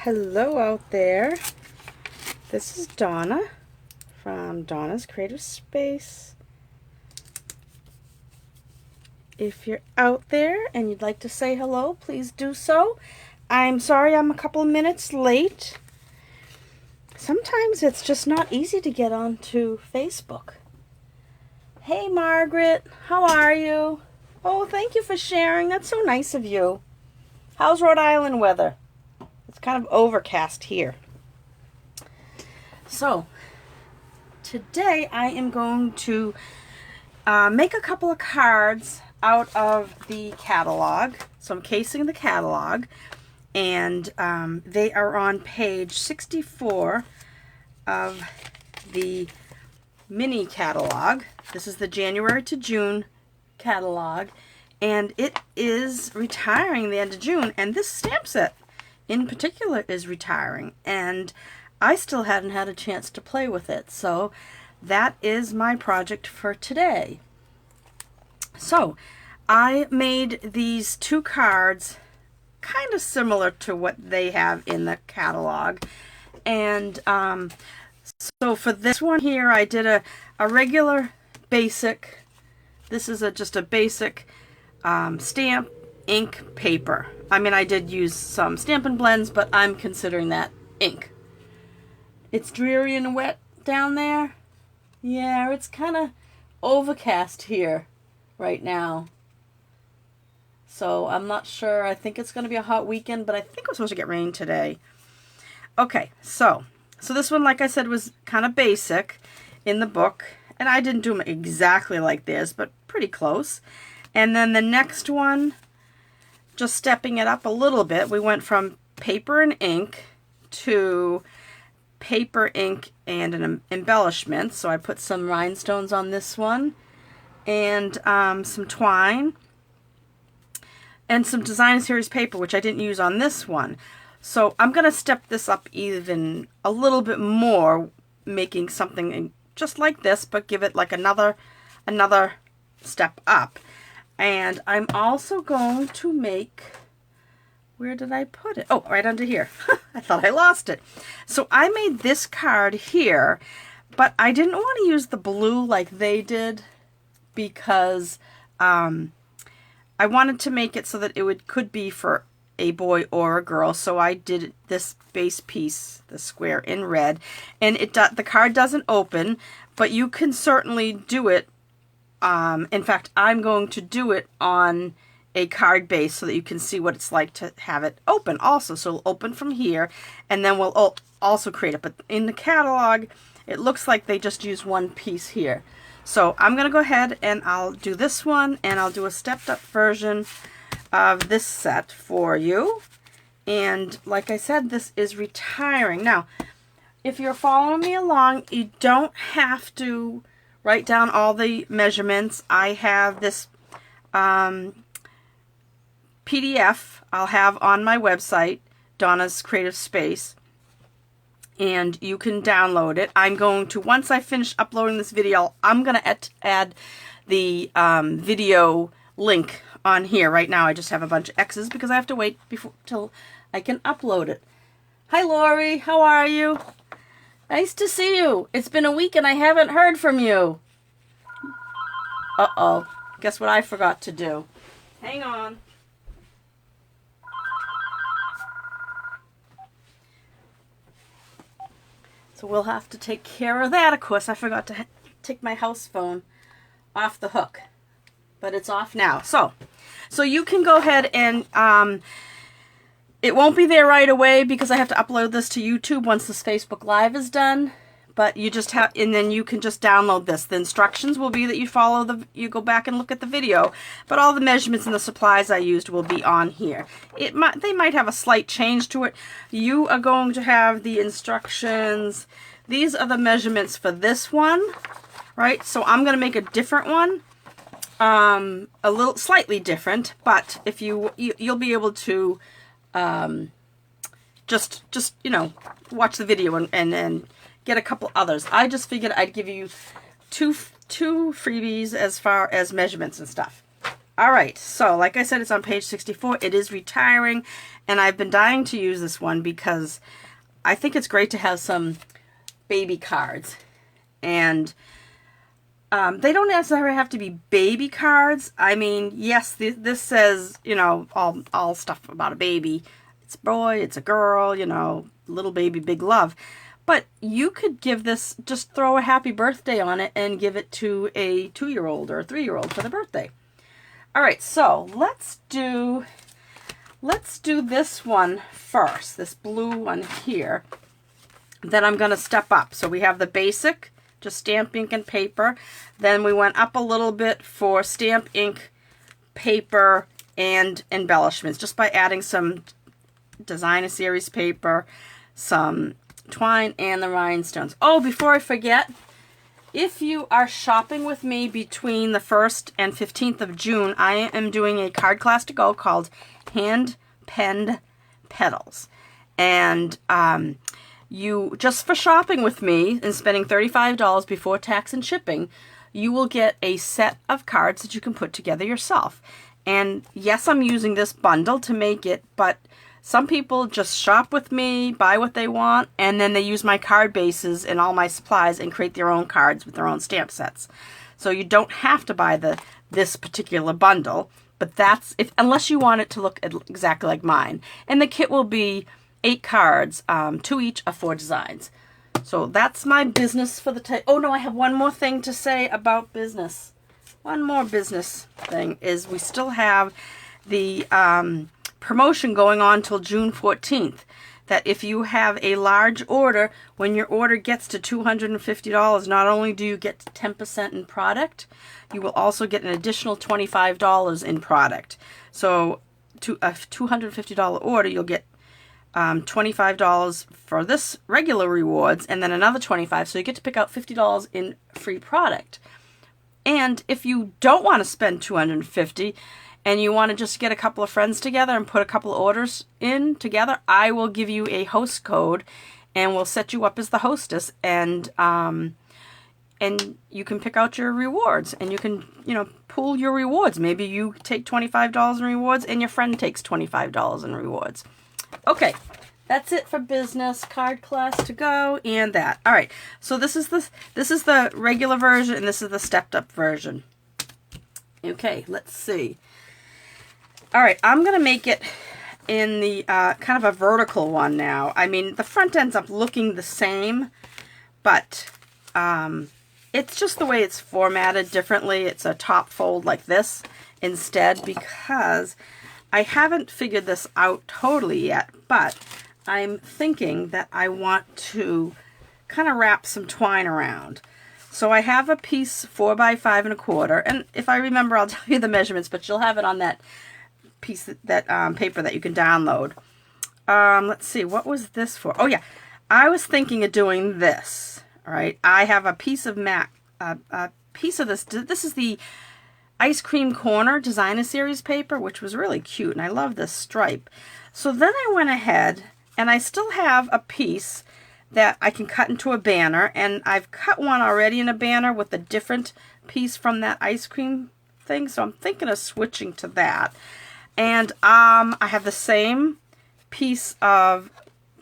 Hello out there. This is Donna from Donna's Creative Space. If you're out there and you'd like to say hello, please do so. I'm sorry I'm a couple of minutes late. Sometimes it's just not easy to get onto Facebook. Hey Margaret, how are you? Oh, thank you for sharing. That's so nice of you. How's Rhode Island weather? It's kind of overcast here. So, today I am going to make a couple of cards out of the catalog. So I'm casing the catalog, and they are on page 64 of the mini catalog. This is the January to June catalog, and it is retiring the end of June, and this stamp set in particular is retiring, and I still haven't had a chance to play with it, so that is my project for today. So I made these two cards kind of similar to what they have in the catalog, and so for this one here I did a regular basic. This is just a basic stamp ink paper. I mean, I did use some Stampin' Blends, but I'm considering that ink. It's dreary and wet down there. Yeah, it's kind of overcast here right now. So I'm not sure. I think it's going to be a hot weekend, but I think we're supposed to get rain today. Okay, so this one, like I said, was kind of basic in the book. And I didn't do them exactly like this, but pretty close. And then the next one, just stepping it up a little bit, we went from paper and ink to paper, ink, and an embellishment. So I put some rhinestones on this one, and some twine, and some design series paper, which I didn't use on this one. So I'm going to step this up even a little bit more, making something just like this, but give it like another step up. And I'm also going to make, where did I put it? Oh, right under here. I thought I lost it. So I made this card here, but I didn't want to use the blue like they did, because I wanted to make it so that it could be for a boy or a girl. So I did this base piece, the square, in red, and the card doesn't open, but you can certainly do it. In fact, I'm going to do it on a card base so that you can see what it's like to have it open also. So it'll open from here, and then we'll also create it. But in the catalog, it looks like they just use one piece here. So I'm going to go ahead and I'll do this one, and I'll do a stepped up version of this set for you. And like I said, this is retiring. Now, if you're following me along, you don't have to write down all the measurements. I have this PDF I'll have on my website, Donna's Creative Space, and you can download it. I'm going to, once I finish uploading this video, I'm going to add the video link on here. Right now I just have a bunch of X's because I have to wait till I can upload it. Hi Lori, how are you? Nice to see you. It's been a week and I haven't heard from you. Uh-oh. Guess what I forgot to do? Hang on. So we'll have to take care of that. Of course, I forgot to take my house phone off the hook. But it's off now. So you can go ahead and it won't be there right away because I have to upload this to YouTube once this Facebook Live is done. But you just have, and then you can just download this. The instructions will be that you go back and look at the video, but all the measurements and the supplies I used will be on here. They might have a slight change to it. You are going to have the instructions. These are the measurements for this one, right? So I'm going to make a different one. A little slightly different, but if you'll be able to just you know, watch the video and get a couple others. I just figured I'd give you two freebies as far as measurements and stuff. All right, so like I said, it's on page 64. It is retiring, and I've been dying to use this one because I think it's great to have some baby cards. And they don't necessarily have to be baby cards. I mean, yes, this says, you know, all stuff about a baby. It's a boy, it's a girl, you know, little baby, big love. But you could give this, just throw a happy birthday on it and give it to a 2-year-old or a 3-year-old for their birthday. All right, so let's do this one first, this blue one here. Then I'm going to step up. So we have the basic, just stamp, ink, and paper. Then we went up a little bit for stamp, ink, paper, and embellishments, just by adding some designer series paper, some twine, and the rhinestones. Oh, before I forget, if you are shopping with me between the 1st and 15th of June, I am doing a card class to go called Hand Penned Petals. And you, just for shopping with me and spending $35 before tax and shipping, you will get a set of cards that you can put together yourself. And yes, I'm using this bundle to make it, but some people just shop with me, buy what they want, and then they use my card bases and all my supplies and create their own cards with their own stamp sets. So you don't have to buy this particular bundle, but that's unless you want it to look exactly like mine. And the kit will be 8 cards, 2 each of 4 designs. So that's my business for the time. Oh no, I have one more thing to say about business. One more business thing is we still have the promotion going on till June 14th. That if you have a large order, when your order gets to $250, not only do you get 10% in product, you will also get an additional $25 in product. So to a $250 order, you'll get $25 for this regular rewards and then another $25, so you get to pick out $50 in free product. And if you don't want to spend $250 and you want to just get a couple of friends together and put a couple of orders in together, I will give you a host code and we'll set you up as the hostess, and you can pick out your rewards, and you can, you know, pool your rewards. Maybe you take $25 in rewards and your friend takes $25 in rewards. Okay, that's it for business, card class to go, and that. All right, so this is the regular version, and this is the stepped up version. Okay, let's see. All right, I'm gonna make it in the kind of a vertical one now. I mean, the front ends up looking the same, but it's just the way it's formatted differently. It's a top fold like this instead, because I haven't figured this out totally yet, but I'm thinking that I want to kind of wrap some twine around. So I have a piece 4 by 5 1/4, and if I remember, I'll tell you the measurements, but you'll have it on that piece, that paper that you can download. Let's see, what was this for? Oh yeah, I was thinking of doing this. All right, I have a piece of a piece of this. This is the Ice Cream Corner Designer Series paper, which was really cute, and I love this stripe. So then I went ahead, and I still have a piece that I can cut into a banner, and I've cut one already in a banner with a different piece from that ice cream thing, so I'm thinking of switching to that. And I have the same piece of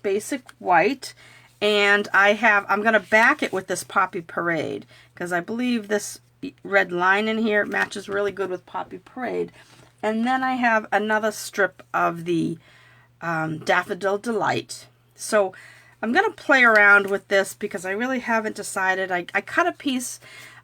basic white, and I'm going to back it with this Poppy Parade, because I believe this red line in here matches really good with Poppy Parade. And then I have another strip of the Daffodil Delight. So I'm going to play around with this because I really haven't decided. I cut a piece,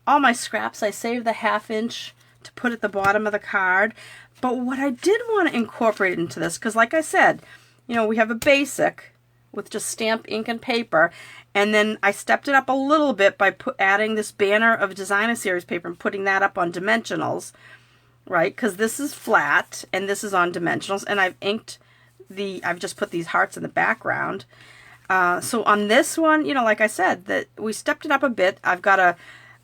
all my scraps, I saved the 1/2 inch to put at the bottom of the card. But what I did want to incorporate into this, because like I said, you know, we have a basic with just stamp, ink, and paper, and then I stepped it up a little bit by adding this banner of Designer Series paper and putting that up on dimensionals, right? Because this is flat and this is on dimensionals, and I've just put these hearts in the background. So on this one, you know, like I said, that we stepped it up a bit. I've got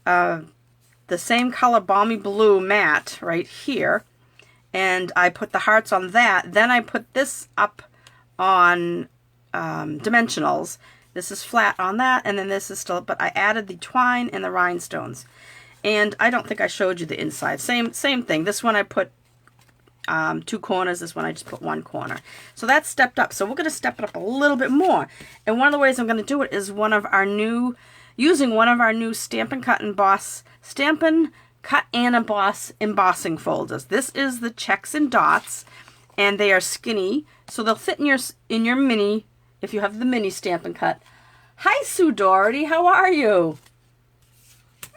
the same color Balmy Blue matte right here, and I put the hearts on that. Then I put this up on dimensionals. This is flat on that, and then this is still, but I added the twine and the rhinestones. And I don't think I showed you the inside. Same thing. This one I put 2 corners. This one I just put 1 corner. So that's stepped up. So we're going to step it up a little bit more. And one of the ways I'm going to do it is using one of our new Stampin' Cut and Emboss, Stampin' Cut and Emboss embossing folders. This is the checks and dots, and they are skinny, so they'll fit in your mini, if you have the mini Stampin' Cut. Hi, Sue Doherty, how are you?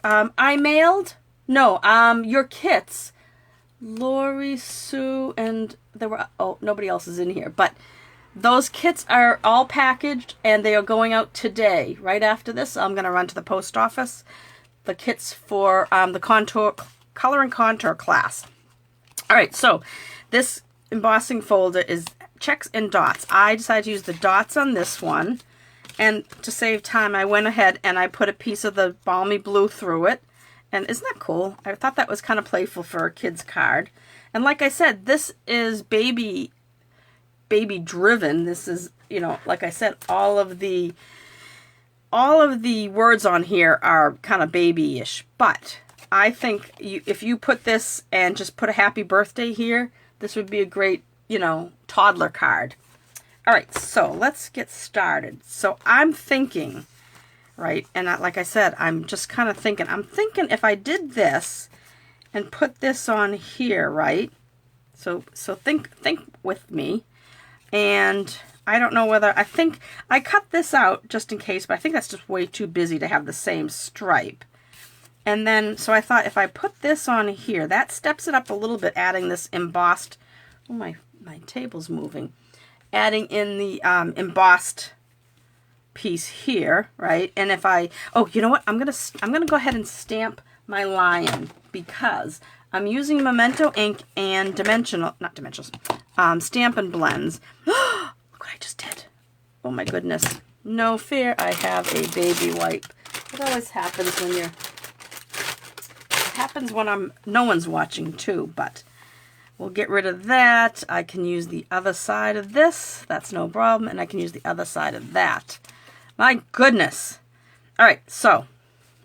I mailed, no, your kits, Lori, Sue, and there were, oh, nobody else is in here, but those kits are all packaged, and they are going out today. Right after this, I'm going to run to the post office. The kits for the color and contour class. All right, so this embossing folder is checks and dots. I decided to use the dots on this one, and to save time, I went ahead and I put a piece of the balmy blue through it. And isn't that cool? I thought that was kind of playful for a kid's card. And like I said, this is baby driven. This is, you know, like I said, all of the words on here are kind of babyish, but I think if you put this and just put a happy birthday here, this would be a great, you know, toddler card. All right, so let's get started. So I'm thinking, right, and like I said, I'm just kind of thinking, I'm thinking if I did this and put this on here, right, so think with me, and I don't know whether, I think I cut this out just in case, but I think that's just way too busy to have the same stripe. And then, so I thought if I put this on here, that steps it up a little bit, adding this embossed, oh, my table's moving, adding in the embossed piece here, right? And if I, oh, you know what? I'm gonna go ahead and stamp my lion because I'm using Memento ink and Stampin' Blends. Look what I just did. Oh my goodness. No fear, I have a baby wipe. It always happens when it happens when no one's watching too, but we'll get rid of that. I can use the other side of this. That's no problem. And I can use the other side of that. My goodness. All right, so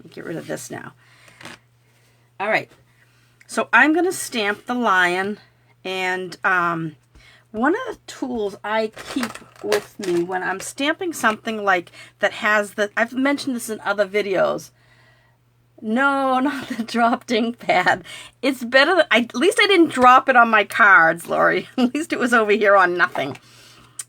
get rid of this now. All right, so I'm going to stamp the lion, and one of the tools I keep with me when I'm stamping something like that has the, I've mentioned this in other videos. No, not the dropped ink pad. It's better that, at least I didn't drop it on my cards, Lori. At least it was over here on nothing.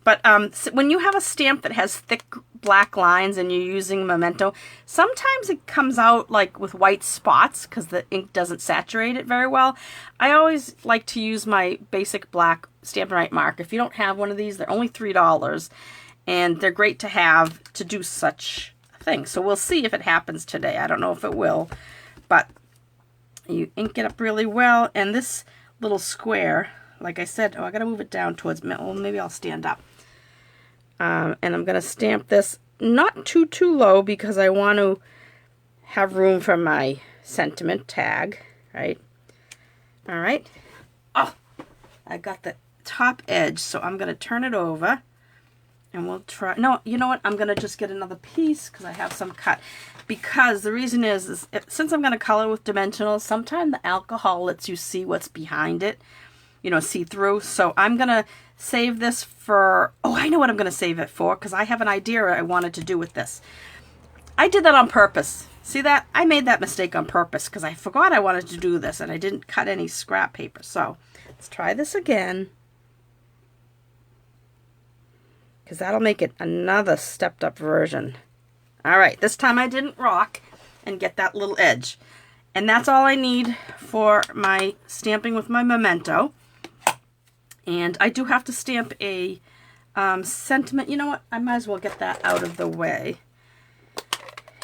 But so when you have a stamp that has thick black lines and you're using Memento, sometimes it comes out like with white spots because the ink doesn't saturate it very well. I always like to use my basic black Stampin' Right mark. If you don't have one of these, they're only $3, and they're great to have to do such a thing. So we'll see if it happens today. I don't know if it will, but you ink it up really well. And this little square, like I said, oh, I got to move it down towards me. Well, maybe I'll stand up. And I'm going to stamp this not too low because I want to have room for my sentiment tag, right? All right. Oh, I got the top edge, so I'm going to turn it over and we'll try. No, you know what? I'm going to just get another piece because I have some cut. Because the reason is since I'm going to color with dimensionals, sometimes the alcohol lets you see what's behind it, you know, see through. So I'm going to save this for, oh, I know what I'm going to save it for because I have an idea I wanted to do with this. I did that on purpose. See that? I made that mistake on purpose because I forgot I wanted to do this and I didn't cut any scrap paper. So let's try this again because that'll make it another stepped up version. All right, this time I didn't rock and get that little edge. And that's all I need for my stamping with my Memento. And I do have to stamp a sentiment. You know what? I might as well get that out of the way.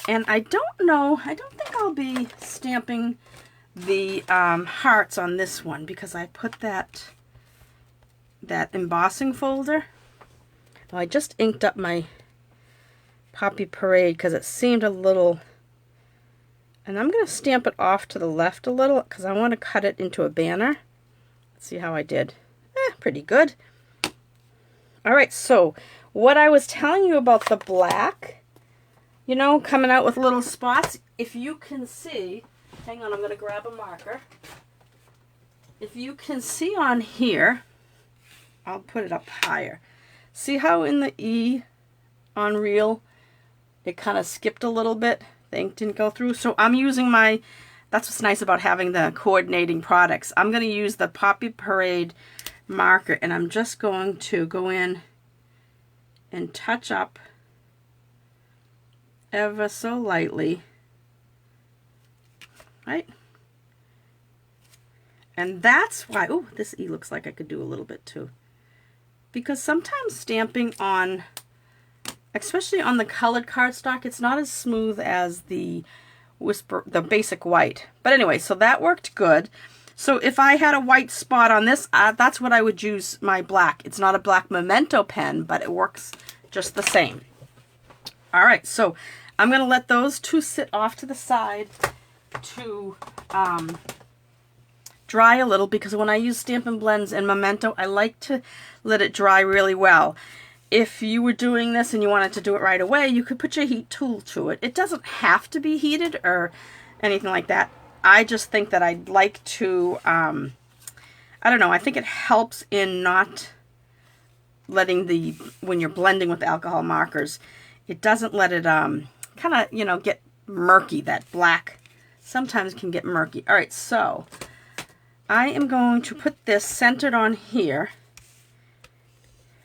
And I don't know. I don't think I'll be stamping the hearts on this one because I put that embossing folder. Well, I just inked up my Poppy Parade because it seemed a little... And I'm going to stamp it off to the left a little because I want to cut it into a banner. Let's see how I did. Pretty good. All right, so what I was telling you about the black, you know, coming out with little spots, if you can see, hang on, I'm going to grab a marker. if you can see on here, I'll put it up higher. See how in the E on Real, it kind of skipped a little bit? The ink didn't go through. So I'm using my, that's what's nice about having the coordinating products. I'm going to use the Poppy Parade marker, and I'm just going to go in and touch up ever so lightly, right? And that's why, oh, this E looks like I could do a little bit too. Because sometimes stamping on, especially on the colored cardstock, it's not as smooth as the basic white. But anyway, so that worked good. So if I had a white spot on this, that's what I would use my black. It's not a black Memento pen, but it works just the same. All right, so I'm going to let those two sit off to the side to dry a little, because when I use Stampin' Blends and Memento, I like to let it dry really well. If you were doing this and you wanted to do it right away, you could put your heat tool to it. It doesn't have to be heated or anything like that. I just think that I'd like to, I don't know, I think it helps in not letting when you're blending with alcohol markers, it doesn't let it kind of, you know, get murky. That black sometimes can get murky. All right, so I am going to put this centered on here.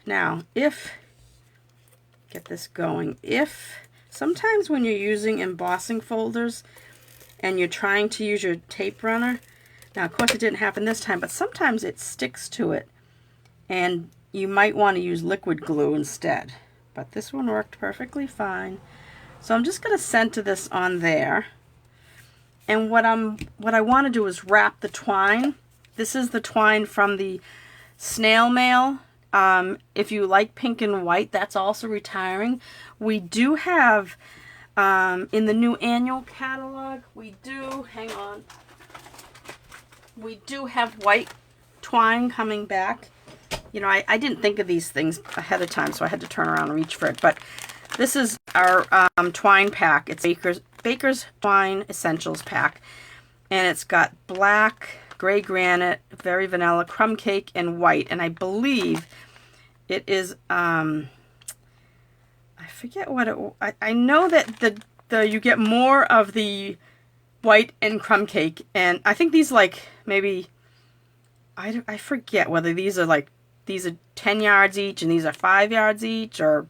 Now, get this going, sometimes when you're using embossing folders and you're trying to use your tape runner, now of course it didn't happen this time, but sometimes it sticks to it and you might want to use liquid glue instead. But this one worked perfectly fine. So I'm just going to center this on there. And what I want to do is wrap the twine. This is the twine from the snail mail. If you like pink and white, that's also retiring. We do have, in the new annual catalog, we do have white twine coming back. You know, I didn't think of these things ahead of time, so I had to turn around and reach for it. But this is our twine pack. It's Baker's Twine Essentials pack. And it's got black, gray granite, very vanilla, crumb cake, and white. And I believe it is, I forget what I know that you get more of the white and crumb cake. And I think these like maybe, I forget whether these are 10 yards each and these are 5 yards each, or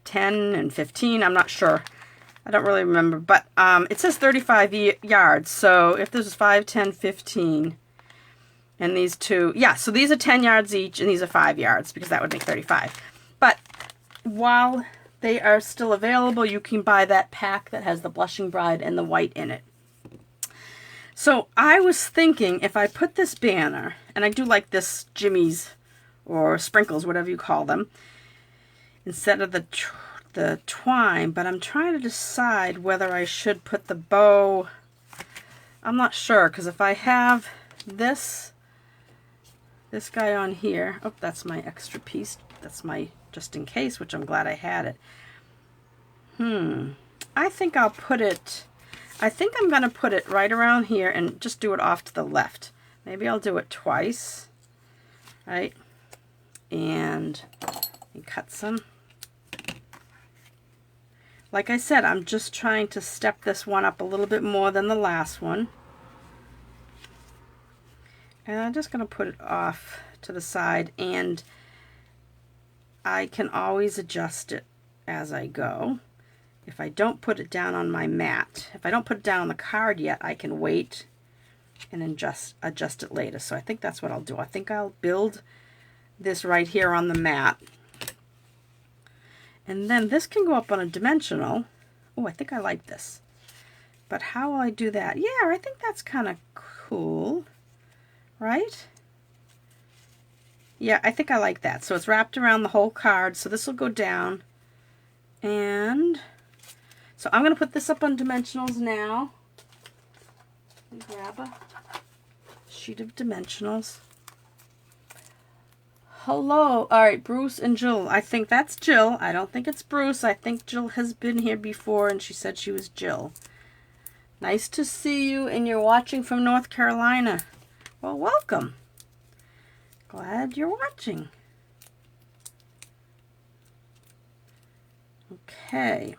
10 and 15. I'm not sure. I don't really remember, but it says 35 yards. So if this is 5, 10, 15, and these two, yeah, so these are 10 yards each and these are 5 yards, because that would make 35. But while they are still available, you can buy that pack that has the Blushing Bride and the white in it. So I was thinking, if I put this banner, and I do like this jimmies or sprinkles, whatever you call them, instead of the twine, but I'm trying to decide whether I should put the bow. I'm not sure, because if I have this guy on here, oh, that's my extra piece, that's my just in case, which I'm glad I had it. I think I'll put it, I think I'm going to put it right around here and just do it off to the left. Maybe I'll do it twice, right? And cut some. Like I said, I'm just trying to step this one up a little bit more than the last one. And I'm just going to put it off to the side, and I can always adjust it as I go. If I don't put it down on my mat, if I don't put it down on the card yet, I can wait and adjust it later. So I think that's what I'll do. I think I'll build this right here on the mat. And then this can go up on a dimensional. Oh, I think I like this. But how will I do that? Yeah, I think that's kind of cool, right? Yeah, I think I like that. So it's wrapped around the whole card. So this will go down. And so I'm going to put this up on dimensionals now. Let me grab a sheet of dimensionals. Hello. All right, Bruce and Jill. I think that's Jill. I don't think it's Bruce. I think Jill has been here before, and she said she was Jill. Nice to see you, and you're watching from North Carolina. Well, welcome. Glad you're watching. Okay.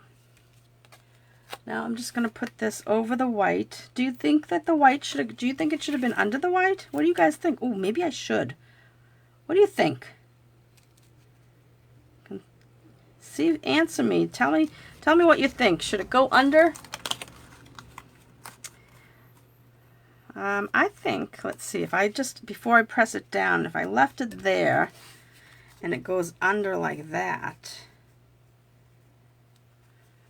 Now I'm just going to put this over the white. Do you think that the white should have, do you think it should have been under the white? What do you guys think? Oh, maybe I should. What do you think? See, answer me. Tell me what you think. Should it go under? I think, let's see, if I just, before I press it down, if I left it there and it goes under like that,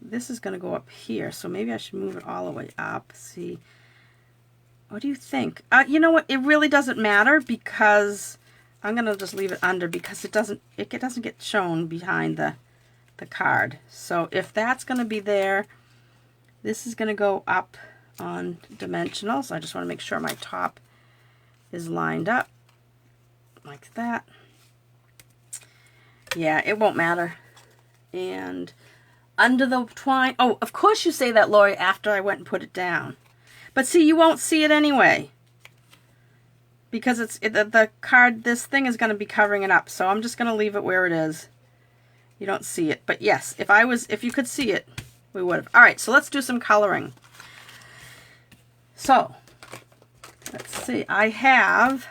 this is going to go up here, so maybe I should move it all the way up. See, what do you think? You know what, it really doesn't matter, because I'm going to just leave it under, because it doesn't get shown behind the card. So if that's going to be there, this is going to go up on dimensional, so I just want to make sure my top is lined up like that. Yeah, it won't matter. And under the twine, oh, of course you say that, Lori, after I went and put it down. But see, you won't see it anyway, because the card, this thing is going to be covering it up, so I'm just going to leave it where it is. You don't see it, but yes, if you could see it, we would have. All right, so let's do some coloring. So, let's see, I have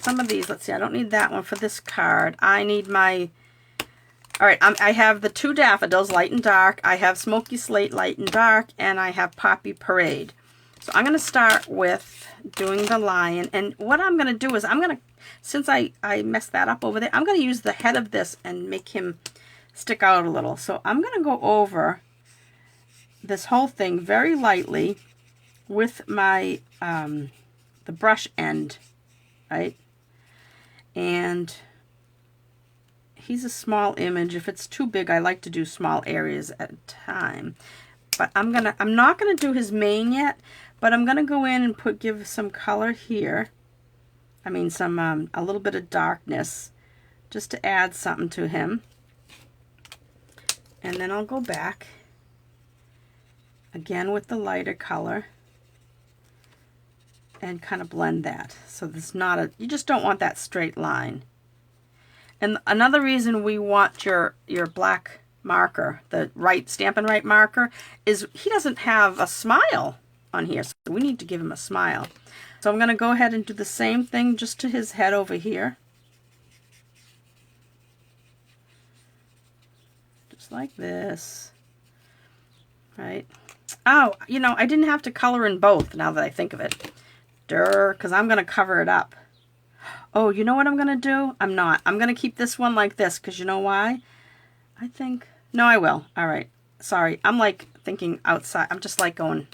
some of these. Let's see, I don't need that one for this card. I need my, all right, I have the 2 daffodils, light and dark. I have Smoky Slate, light and dark, and I have Poppy Parade. So I'm going to start with doing the lion, and what I'm going to do is I'm going to, since I messed that up over there, I'm going to use the head of this and make him stick out a little. So I'm going to go over this whole thing very lightly with my the brush end, right? And he's a small image. If it's too big, I like to do small areas at a time. But I'm not gonna do his mane yet, but I'm gonna go in and give some color here. I mean, some a little bit of darkness, just to add something to him. And then I'll go back again with the lighter color and kind of blend that. So there's not a, you just don't want that straight line. And another reason we want your black marker, the Stampin' Right marker, is he doesn't have a smile on here, so we need to give him a smile. So I'm going to go ahead and do the same thing just to his head over here. Just like this. Right? Oh, you know, I didn't have to color in both, now that I think of it. Because I'm going to cover it up. Oh, you know what I'm going to do? I'm not. I'm going to keep this one like this, because you know why? I think... No, I will. All right. Sorry. I'm like thinking outside. I'm just like going...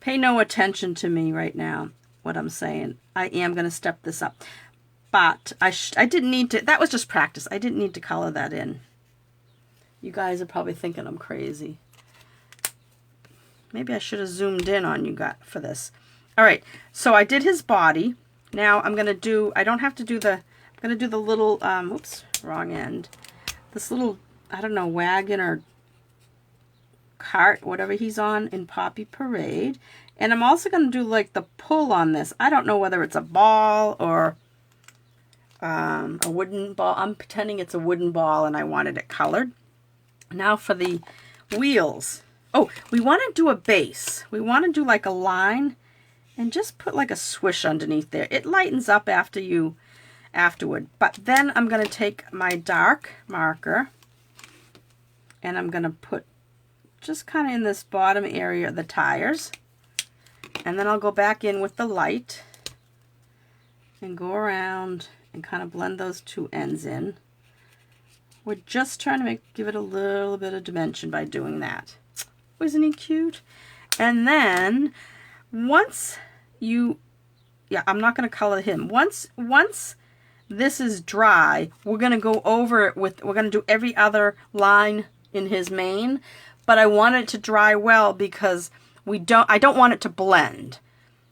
Pay no attention to me right now, what I'm saying. I am going to step this up. But I didn't need to... That was just practice. I didn't need to color that in. You guys are probably thinking I'm crazy. Maybe I should have zoomed in on you guys for this. All right, so I did his body. Now I'm going to do, I don't have to do the, I'm going to do the little, oops, wrong end. This little, I don't know, wagon or cart, whatever he's on in Poppy Parade. And I'm also going to do like the pull on this. I don't know whether it's a ball or a wooden ball. I'm pretending it's a wooden ball and I wanted it colored. Now for the wheels. Oh, we want to do a base. We want to do like a line. And just put like a swish underneath there. It lightens up afterward. But then I'm going to take my dark marker and I'm going to put just kind of in this bottom area of the tires. And then I'll go back in with the light and go around and kind of blend those two ends in. We're just trying to give it a little bit of dimension by doing that. Isn't he cute? And then once you, yeah, I'm not going to color him. Once this is dry, we're going to go over it with, we're going to do every other line in his mane, but I want it to dry well because I don't want it to blend.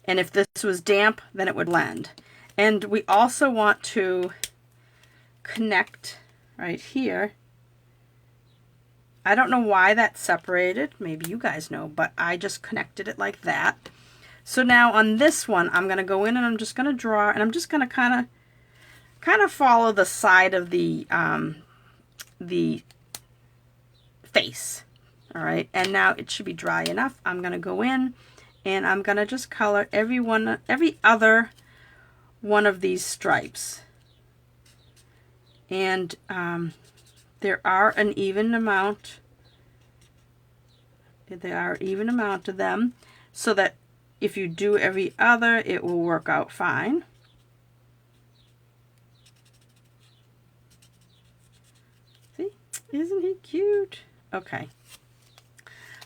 And if this was damp, then it would blend. And we also want to connect right here. I don't know why that's separated. Maybe you guys know, but I just connected it like that. So now on this one, I'm going to go in and I'm just going to draw, and I'm just going to kind of follow the side of the face. All right, and now it should be dry enough. I'm going to go in and I'm going to just color every other one of these stripes. And there are an even amount. There are even amount of them, so that if you do every other, it will work out fine. See, isn't he cute? Okay.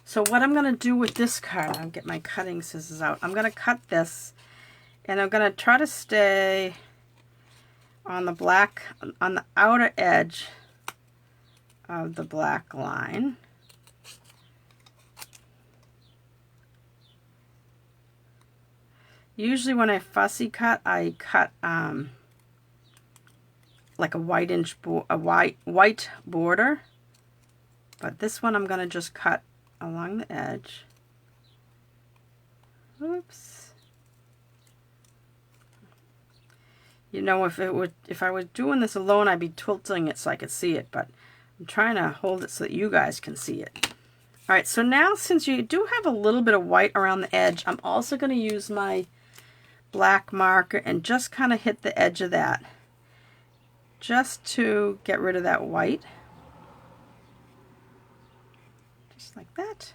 So what I'm going to do with this card, I'll get my cutting scissors out. I'm going to cut this, and I'm going to try to stay on the black, on the outer edge of the black line. Usually when I fussy cut, I cut like a white border, but this one I'm going to just cut along the edge. Oops. You know, if I was doing this alone, I'd be tilting it so I could see it, but I'm trying to hold it so that you guys can see it. All right, so now since you do have a little bit of white around the edge, I'm also going to use my black marker and just kind of hit the edge of that, just to get rid of that white. Just like that.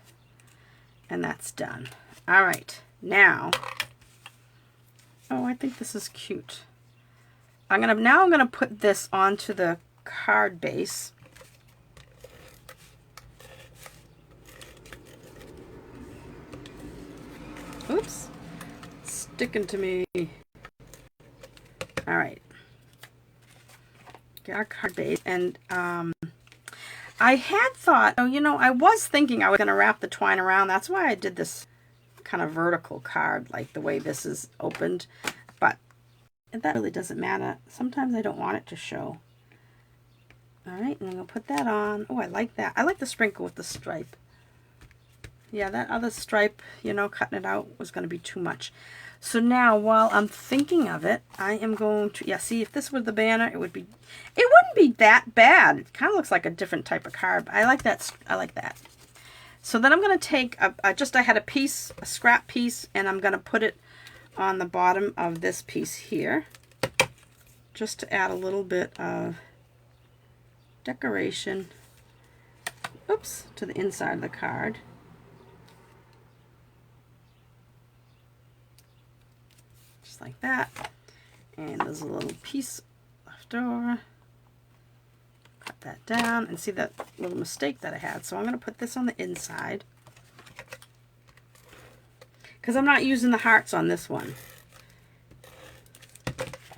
And that's done. All right, now, oh, I think this is cute. I'm gonna put this onto the card base. Oops, it's sticking to me. All right, get our card base, and I had thought, oh, you know, I was thinking I was gonna wrap the twine around. That's why I did this kind of vertical card, like the way this is opened, but that really doesn't matter. Sometimes I don't want it to show. All right, and I'm gonna put that on. Oh, I like that. I like the sprinkle with the stripe. Yeah, that other stripe, you know, cutting it out was gonna be too much. So now, while I'm thinking of it, I am going to, yeah, see, if this were the banner, it wouldn't be that bad. It kind of looks like a different type of card. I like that. I like that. So then I'm going to take, I had a scrap piece, and I'm going to put it on the bottom of this piece here, just to add a little bit of decoration, oops, to the inside of the card. Just like that. And there's a little piece left over. Cut that down, and see that little mistake that I had. So I'm going to put this on the inside, because I'm not using the hearts on this one.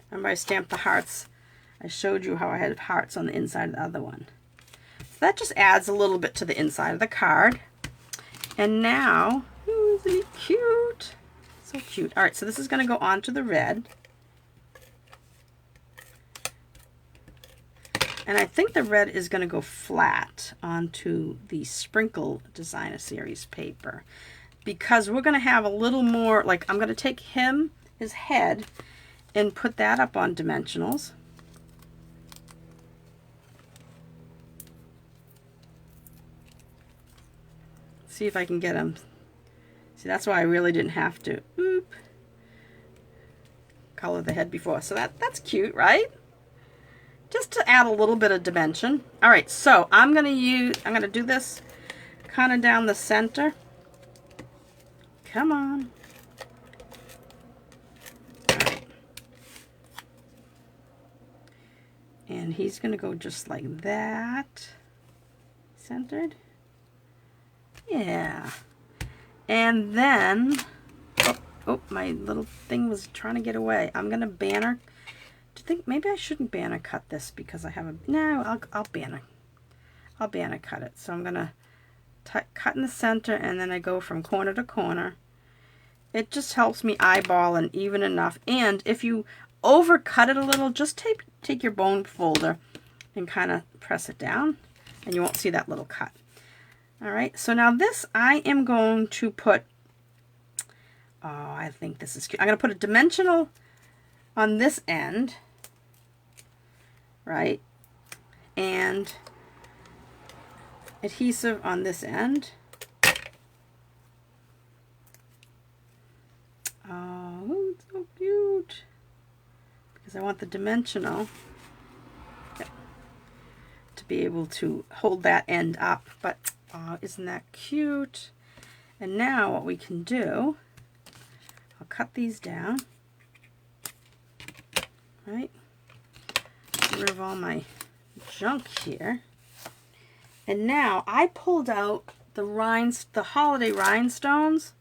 Remember, I stamped the hearts. I showed you how I had hearts on the inside of the other one. So that just adds a little bit to the inside of the card. And now, ooh, isn't he cute? So cute. All right, so this is going to go onto the red. And I think the red is going to go flat onto the Sprinkle Designer Series paper, because we're going to have a little more, like, I'm going to take his head, and put that up on dimensionals. See if I can get him. See, that's why I really didn't have to color the head before. So that's cute, right? Just to add a little bit of dimension. All right, so I'm gonna do this kind of down the center. Come on. All right. And he's gonna go just like that. Centered. Yeah. And then, oh, my little thing was trying to get away. I'm gonna banner. I think maybe I shouldn't banner cut this, because I have a, no, I'll banner cut it. So I'm gonna cut in the center, and then I go from corner to corner. It just helps me eyeball and even enough. And if you overcut it a little, just take your bone folder and kind of press it down, and you won't see that little cut. All right, so now this I am going to put Oh, I think this is cute. I'm going to put a dimensional on this end, right? And adhesive on this end. Oh, it's so cute. Because I want the dimensional to be able to hold that end up. But oh, isn't that cute? And now what we can do, I'll cut these down, right? Get rid of all my junk here. And now I pulled out the holiday rhinestones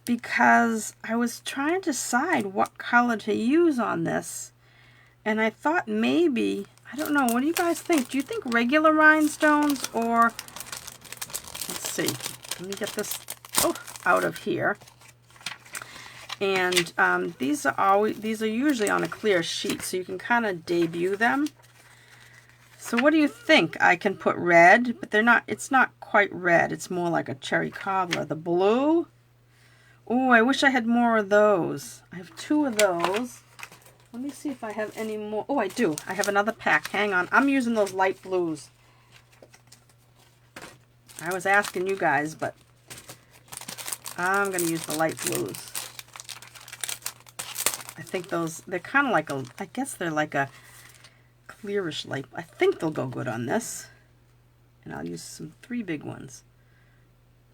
because I was trying to decide what color to use on this. And I thought maybe, I don't know, what do you guys think? Do you think regular rhinestones or, let's see, let me get this out of here. And these are usually on a clear sheet, so you can kind of debut them. So what do you think? I can put red, but it's not quite red. It's more like a cherry cobbler. The blue. Oh, I wish I had more of those. I have 2 of those. Let me see if I have any more. Oh, I do. I have another pack. Hang on. I'm using those light blues. I was asking you guys, but I'm going to use the light blues. I think they're kind of like I guess they're like a clearish light. I think they'll go good on this. And I'll use 3 big ones.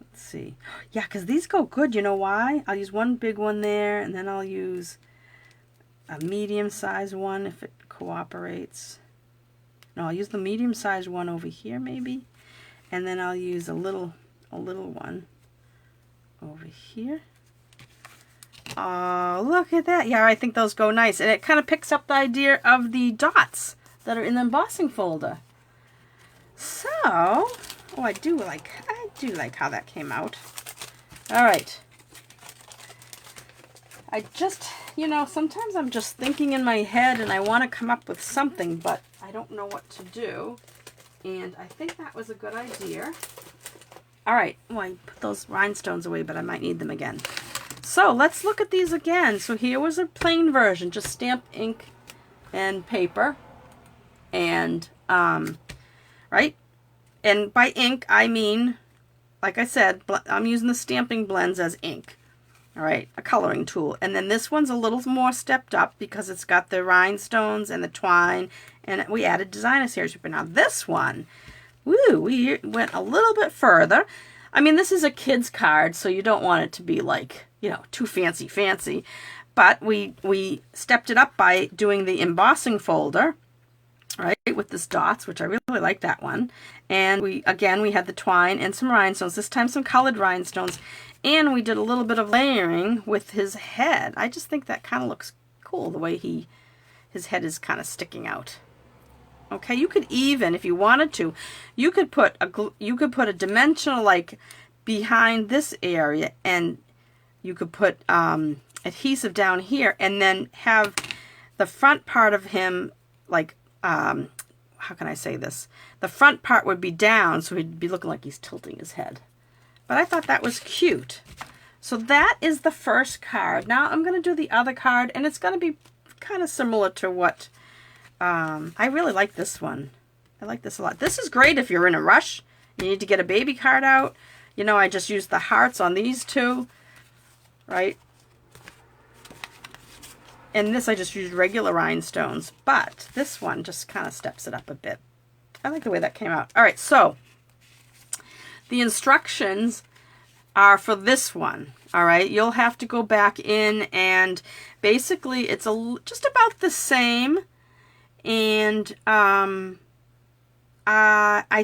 Let's see. Yeah, because these go good. You know why? I'll use 1 big one there, and then I'll use a medium-sized one if it cooperates. No, I'll use the medium-sized one over here maybe. And then I'll use a little one over here. Oh, look at that. Yeah, I think those go nice. And it kind of picks up the idea of the dots that are in the embossing folder. So, oh, I do like how that came out. All right. I just, sometimes I'm just thinking in my head and I want to come up with something, but I don't know what to do. And I think that was a good idea. All right. Oh, I put those rhinestones away, but I might need them again. So let's look at these again. So here was a plain version, just stamped ink and paper. And, right? And by ink, I mean, like I said, I'm using the stamping blends as ink. All right, a coloring tool. And then this one's a little more stepped up because it's got the rhinestones and the twine, and we added designer series paper. Now this one, woo, we went a little bit further. I mean, this is a kid's card, so you don't want it to be like, too fancy. But we stepped it up by doing the embossing folder, right, with this dots, which I really like that one. And we had the twine and some rhinestones, this time some colored rhinestones. And we did a little bit of layering with his head. I just think that kind of looks cool, the way his head is kind of sticking out. Okay, you could even, if you wanted to, you could put a dimensional like behind this area, and you could put adhesive down here, and then have the front part of him like how can I say this? The front part would be down, so he'd be looking like he's tilting his head. But I thought that was cute. So that is the first card. Now I'm going to do the other card, and it's going to be kind of similar to what, I really like this one. I like this a lot. This is great if you're in a rush. You need to get a baby card out. I just used the hearts on these 2, right? And this I just used regular rhinestones, but this one just kind of steps it up a bit. I like the way that came out. All right, so the instructions are for this one, all right? You'll have to go back in, and basically it's just about the same. And I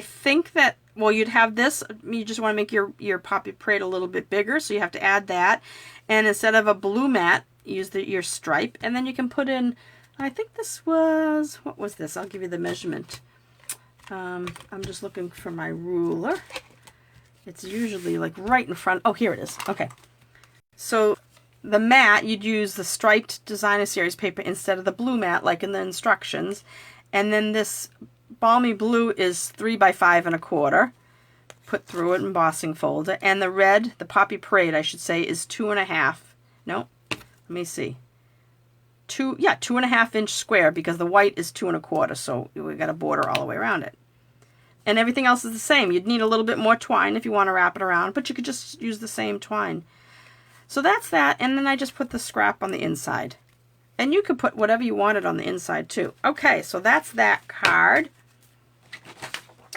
think that, well, you'd have this, you just want to make your poppy parade a little bit bigger, so you have to add that. And instead of a blue mat, use your stripe, and then you can put in, I think this was, what was this? I'll give you the measurement. I'm just looking for my ruler. It's usually like right in front. Oh, here it is. Okay. So the mat, you'd use the striped designer series paper instead of the blue mat, like in the instructions. And then this balmy blue is 3 by 5 1/4. put through an embossing folder. And the red, the Poppy Parade, I should say, is 2.5. No, let me see. 2.5 inch square, because the white is 2.25. So we got a border all the way around it. And everything else is the same. You'd need a little bit more twine if you want to wrap it around, but you could just use the same twine. So that's that, and then I just put the scrap on the inside. And you could put whatever you wanted on the inside too. Okay, so that's that card.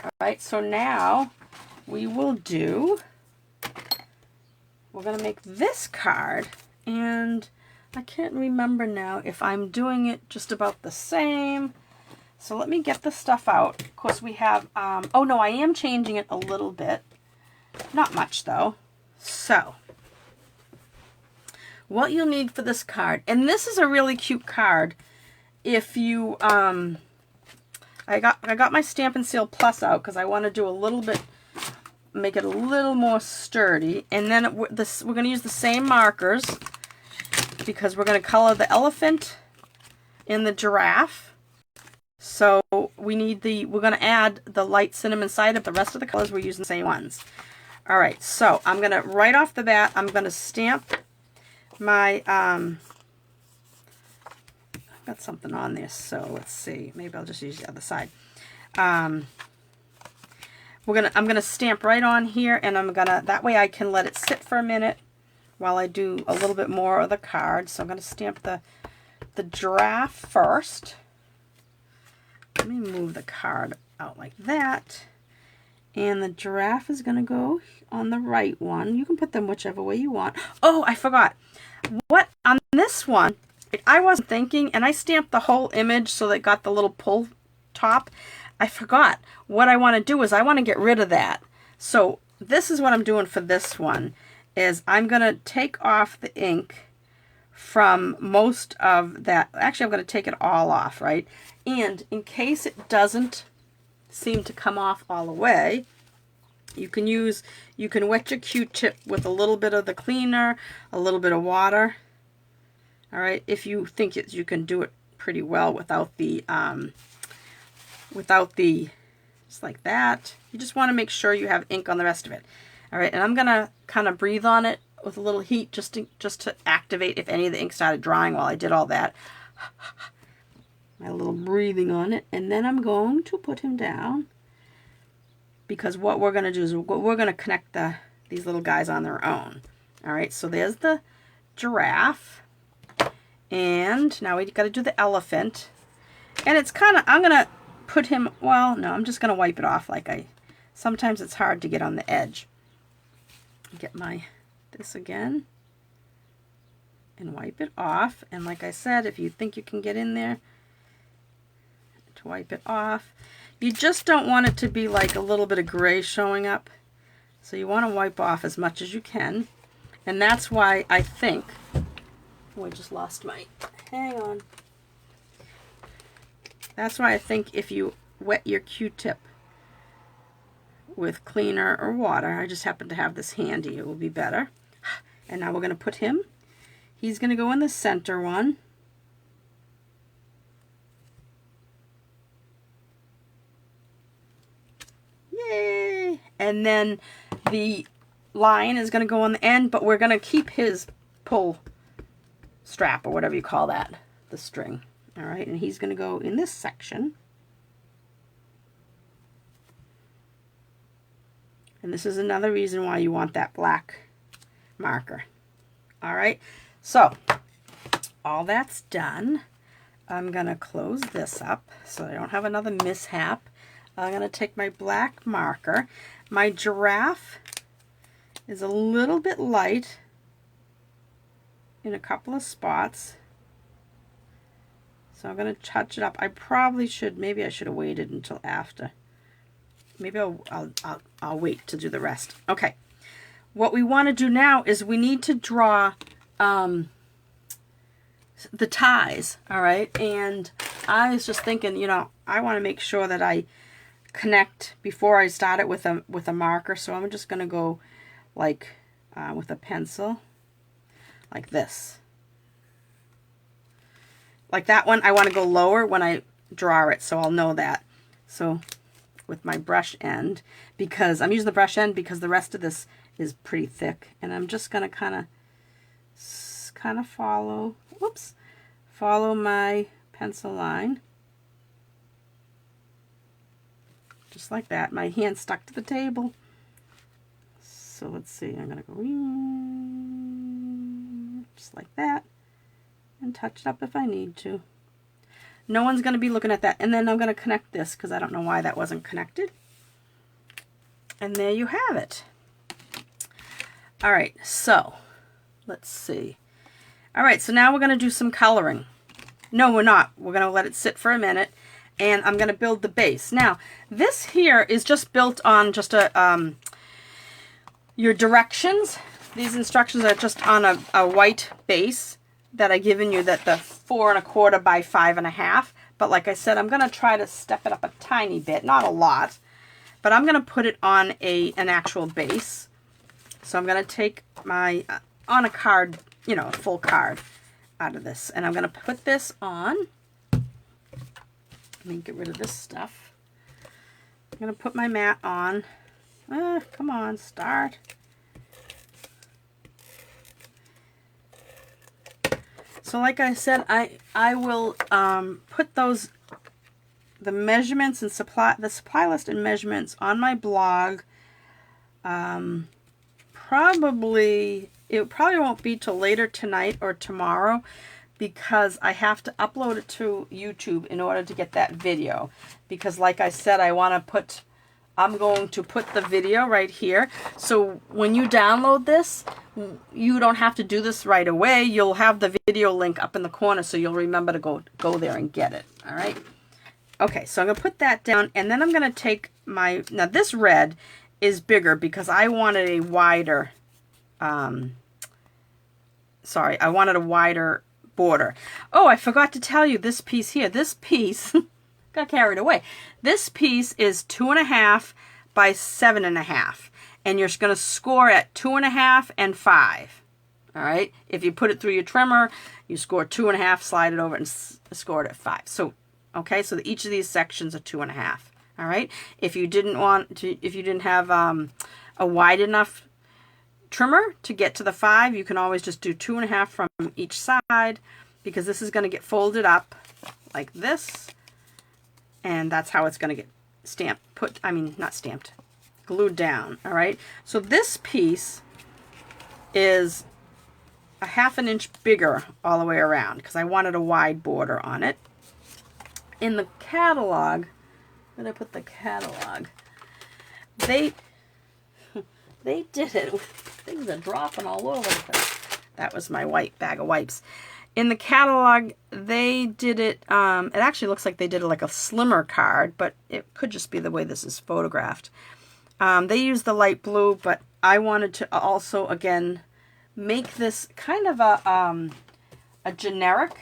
All right, so now we will do, we're going to make this card, and I can't remember now if I'm doing it just about the same. So let me get the stuff out. Of course, we have, oh no, I am changing it a little bit. Not much though. So, what you'll need for this card, and this is a really cute card. If you, I got my Stampin' Seal Plus out because I want to do a little bit, make it a little more sturdy. And then we're going to use the same markers because we're going to color the elephant and the giraffe. So we need we're going to add the light cinnamon side of the rest of the colors. We're using the same ones. All right, so I'm going to, right off the bat, I'm going to stamp my, I've got something on this, so let's see. Maybe I'll just use the other side. I'm going to stamp right on here, and that way I can let it sit for a minute while I do a little bit more of the card. So I'm going to stamp the giraffe first. Let me move the card out like that. And the giraffe is going to go on the right one. You can put them whichever way you want. Oh, I forgot. What on this one, I wasn't thinking, and I stamped the whole image so that it got the little pull top. I forgot. What I want to do is I want to get rid of that. So this is what I'm doing for this one, is I'm going to take off the ink from most of that. Actually, I'm going to take it all off, right? And in case it doesn't seem to come off all the way, you can wet your Q-tip with a little bit of the cleaner, a little bit of water. All right, if you think you can do it pretty well without the, just like that. You just want to make sure you have ink on the rest of it. All right, and I'm gonna kind of breathe on it with a little heat just to activate if any of the ink started drying while I did all that. My little breathing on it, and then I'm going to put him down, because what we're going to do is we're going to connect these little guys on their own. All right, so there's the giraffe, and now we got to do the elephant, and it's kind of, I'm going to put him, well, no, I'm just going to wipe it off sometimes it's hard to get on the edge. Get this again and wipe it off, and like I said, if you think you can get in there, to wipe it off. You just don't want it to be like a little bit of gray showing up. So you want to wipe off as much as you can. And that's why I think, oh, I just lost hang on. That's why I think if you wet your Q-tip with cleaner or water, I just happen to have this handy, it will be better. And now we're going to put him, he's going to go in the center one. Yay! And then the line is going to go on the end, but we're going to keep his pull strap, or whatever you call that, the string. All right, and he's going to go in this section. And this is another reason why you want that black marker. All right, so all that's done. I'm going to close this up so I don't have another mishap. I'm going to take my black marker. My giraffe is a little bit light in a couple of spots. So I'm going to touch it up. I probably should, maybe I should have waited until after. Maybe I'll wait to do the rest. Okay. What we want to do now is we need to draw the ties, all right? And I was just thinking, you know, I want to make sure that I connect before I start it with a marker. So I'm just going to go like with a pencil like this. Like that one, I want to go lower when I draw it, so I'll know that. So with my brush end, because I'm using the brush end because the rest of this is pretty thick, and I'm just going to kind of follow, whoops, follow my pencil line. Just like that. My hand stuck to the table. So let's see, I'm going to go just like that and touch it up if I need to. No one's going to be looking at that. And then I'm going to connect this because I don't know why that wasn't connected. And there you have it. All right, so let's see. All right, so now we're going to do some coloring. No, we're not. We're going to let it sit for a minute, and I'm going to build the base. Now, this here is just built on just a your directions. These instructions are just on a white base that I've given you, that the 4 1/4 by 5 1/2. But like I said, I'm going to try to step it up a tiny bit, not a lot, but I'm going to put it on an actual base. So I'm going to take my, on a card, you know, a full card out of this, and I'm going to put this on. Let me get rid of this stuff. I'm going to put my mat on. Come on, start. So like I said, I will put the measurements and the supply list and measurements on my blog. It probably won't be till later tonight or tomorrow, because I have to upload it to YouTube in order to get that video. Because like I said, I'm going to put the video right here. So when you download this, you don't have to do this right away. You'll have the video link up in the corner, so you'll remember to go there and get it. All right. Okay, so I'm going to put that down, and then I'm going to take now this red is bigger because I wanted a wider, I wanted a wider border. Oh, I forgot to tell you this piece here. This piece, got carried away. This piece is 2 1/2 by 7 1/2. And you're going to score at 2 1/2 and 5. All right. If you put it through your trimmer, you score 2 1/2, slide it over, and score it at 5. So, okay. So each of these sections are 2 1/2. All right. If you didn't have a wide enough trimmer to get to the 5, you can always just do 2 1/2 from each side, because this is going to get folded up like this, and that's how it's going to get glued down. All right. So this piece is a 1/2 inch bigger all the way around because I wanted a wide border on it. In the catalog, where did I put the catalog? They did it. Things are dropping all over the place. That was my white bag of wipes. In the catalog, they did it, it actually looks like they did it like a slimmer card, but it could just be the way this is photographed. They used the light blue, but I wanted to also, again, make this kind of a generic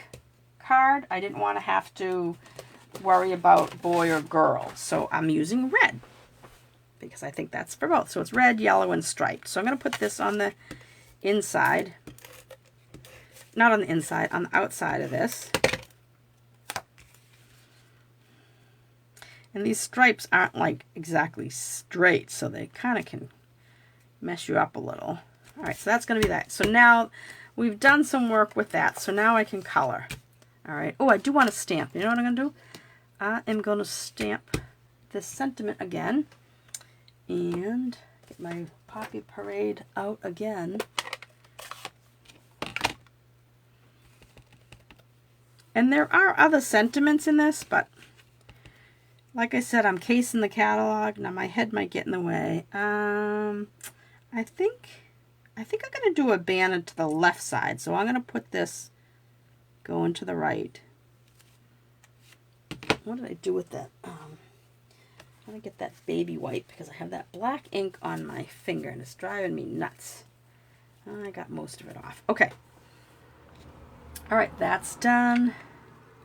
card. I didn't want to have to worry about boy or girl, so I'm using red because I think that's for both. So it's red, yellow, and striped. So I'm going to put this on the inside. Not on the inside, on the outside of this. And these stripes aren't like exactly straight, so they kind of can mess you up a little. All right, so that's going to be that. So now we've done some work with that, so now I can color. All right. Oh, I do want to stamp. You know what I'm going to do? I am going to stamp this sentiment again and get my Poppy Parade out again. And there are other sentiments in this, but like I said, I'm casing the catalog. Now my head might get in the way. I think I'm going to do a banner to the left side. So I'm going to put this going to the right. What did I do with that? I'm going to get that baby wipe because I have that black ink on my finger and it's driving me nuts. I got most of it off. Okay. All right, that's done.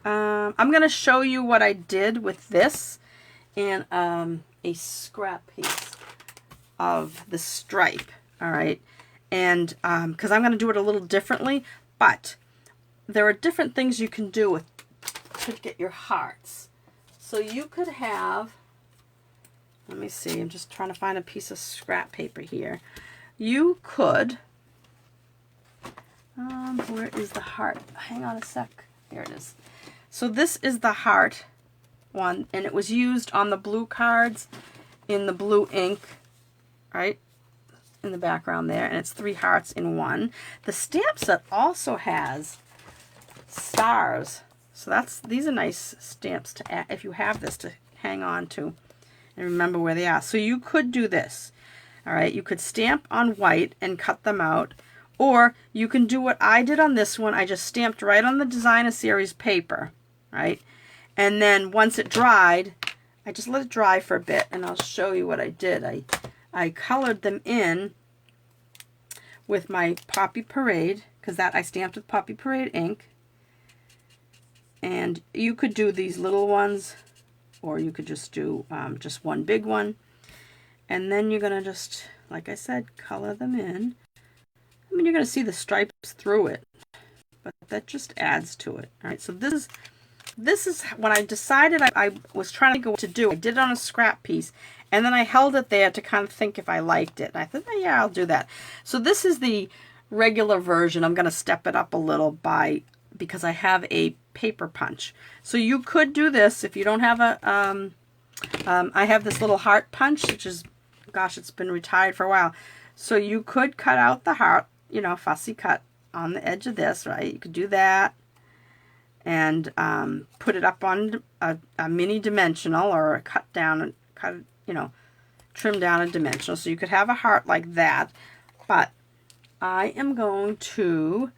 I'm going to show you what I did with this and a scrap piece of the stripe. All right. And because I'm going to do it a little differently, but there are different things you can do to get your hearts. So you could have let me see, I'm just trying to find a piece of scrap paper here. You could, where is the heart? Hang on a sec. Here it is. So this is the heart one, and it was used on the blue cards in the blue ink, right? In the background there, and it's 3 hearts in one. The stamp set also has stars. So these are nice stamps to add if you have this to hang on to and remember where they are. So you could do this. All right, you could stamp on white and cut them out, or you can do what I did on this one. I just stamped right on the Designer Series paper, right? And then once it dried, I just let it dry for a bit, and I'll show you what I did. I colored them in with my Poppy Parade, because that I stamped with Poppy Parade ink. And you could do these little ones, or you could just do just one big one. And then you're going to just, like I said, color them in. I mean, you're going to see the stripes through it, but that just adds to it. All right, so this is when I decided I was trying to think of what to do. I did it on a scrap piece, and then I held it there to kind of think if I liked it. And I thought, oh, yeah, I'll do that. So this is the regular version. I'm going to step it up a little because I have a paper punch. So you could do this if you don't have a, I have this little heart punch, which is, gosh, it's been retired for a while. So you could cut out the heart, you know, fussy cut on the edge of this, right? You could do that and put it up on a mini dimensional, or cut down, you know, trim down a dimensional. So you could have a heart like that. But I am going to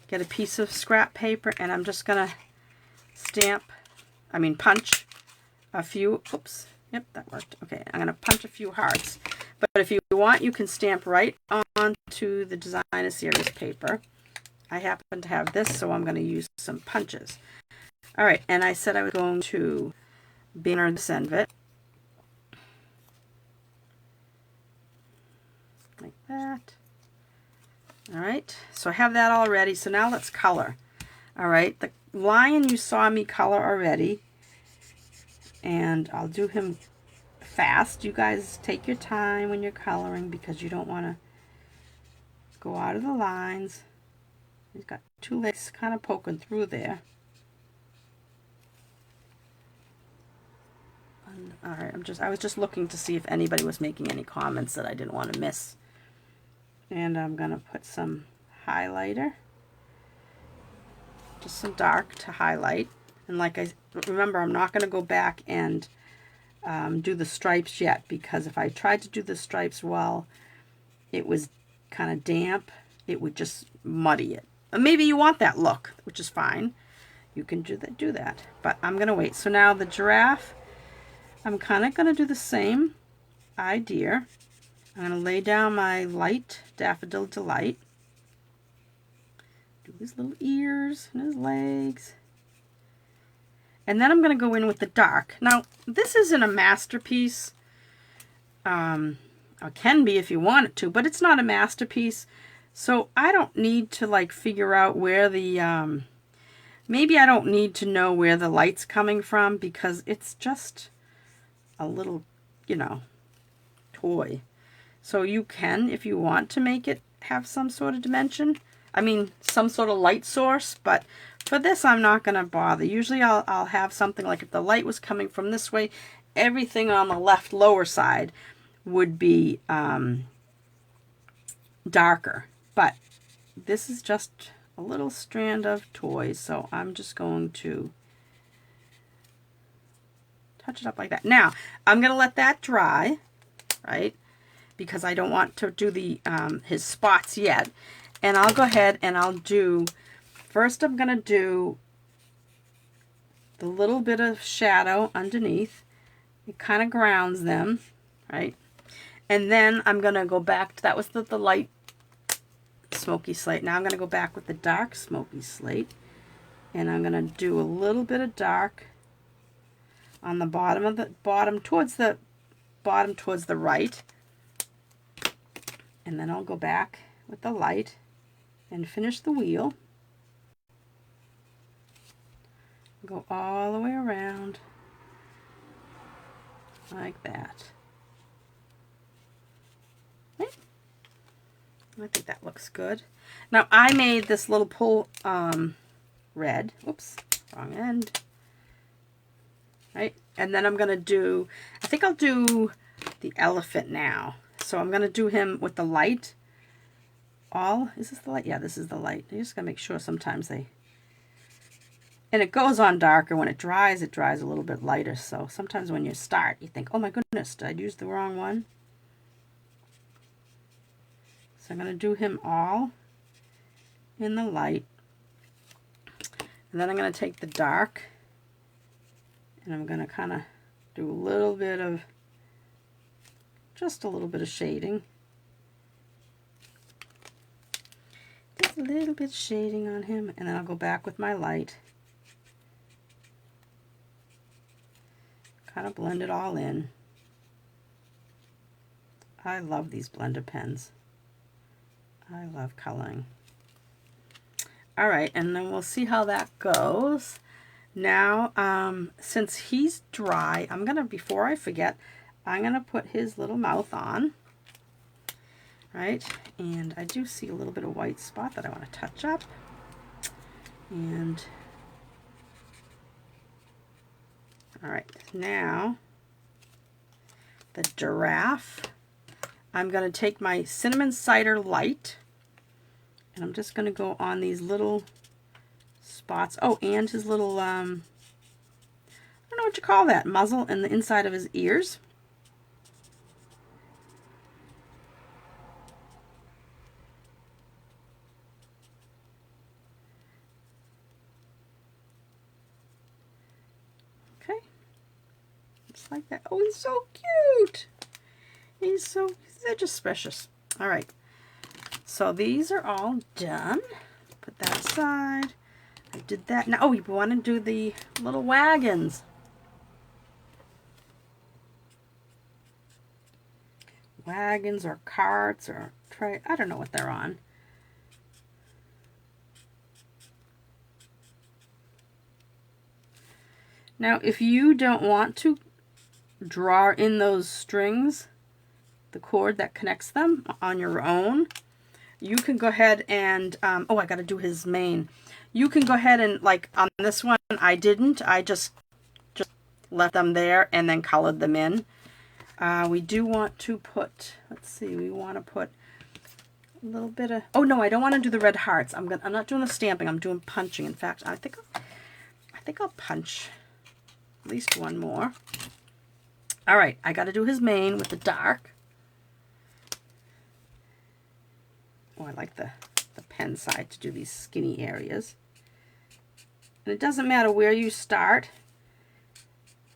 get a piece of scrap paper, and I'm just going to punch a few, oops, yep, that worked. Okay, I'm going to punch a few hearts. But if you want, you can stamp right onto the Designer Series paper. I happen to have this, so I'm going to use some punches. All right, and I said I was going to banner this end of it. Like that. All right, so I have that all ready. So now let's color. All right, the lion you saw me color already, and I'll do him fast. You guys take your time when you're coloring, because you don't want to go out of the lines. He's got 2 legs kind of poking through there. And, all right, I was just looking to see if anybody was making any comments that I didn't want to miss. And I'm going to put some highlighter, just some dark to highlight. And remember, I'm not going to go back and do the stripes yet, because if I tried to do the stripes while it was kind of damp, it would just muddy it. And maybe you want that look, which is fine. You can do that. But I'm going to wait. So now the giraffe, I'm kind of going to do the same idea. I'm going to lay down my light Daffodil Delight. Do his little ears and his legs. And then I'm going to go in with the dark. Now, this isn't a masterpiece. Or can be if you want it to, but it's not a masterpiece. So I don't need to figure out where the, maybe I don't need to know where the light's coming from, because it's just a little, you know, toy. So you can, if you want to make it have some sort of dimension, some sort of light source, but for this I'm not going to bother. Usually I'll have something like, if the light was coming from this way, everything on the left lower side would be darker. But this is just a little strand of toys, so I'm just going to touch it up like that. Now, I'm going to let that dry, right? Because I don't want to do the his spots yet. And I'll go ahead and I'll do, first I'm going to do the little bit of shadow underneath. It kind of grounds them, right? And then I'm going to go back to, that was the light smoky slate. Now I'm going to go back with the dark smoky slate. And I'm going to do a little bit of dark on the bottom of the towards the right. And then I'll go back with the light and finish the wheel. Go all the way around like that. I think that looks good. Now I made this little pull red. Oops, wrong end. Right, and then I'm gonna do, I think I'll do the elephant now. So I'm gonna do him with the light. Is this the light? Yeah, this is the light. You just gotta make sure sometimes and it goes on darker. When it dries a little bit lighter. So sometimes when you start, you think, oh my goodness, did I use the wrong one? So I'm going to do him all in the light. And then I'm going to take the dark and I'm going to kind of do a little bit of, just a little bit of shading. Just a little bit shading on him, and then I'll go back with my light. Kind of blend it all in. I love these blender pens. I love coloring. All right, and then we'll see how that goes. Now, since he's dry, I'm gonna, before I forget, I'm gonna put his little mouth on. Right, and I do see a little bit of white spot that I want to touch up. And all right, now the giraffe. I'm going to take my cinnamon cider light and I'm just going to go on these little spots. Oh, and his little, I don't know what you call that, muzzle and the inside of his ears. Okay, just like that. Oh, he's so cute. They're just precious. All right, so these are all done. Put that aside. I did that. Now, oh, we want to do the little wagons. Wagons or carts or I don't know what they're on. Now, if you don't want to draw in those strings, the cord that connects them on your own, you can go ahead and, oh, I got to do his mane. You can go ahead and, like on this one, I didn't. I just left them there and then colored them in. We do want to put, let's see, we want to put a little bit of, oh no, I don't want to do the red hearts. I'm not doing the stamping, I'm doing punching. In fact, I think I'll punch at least one more. All right, I got to do his mane with the dark. Oh, I like the pen side to do these skinny areas. And it doesn't matter where you start,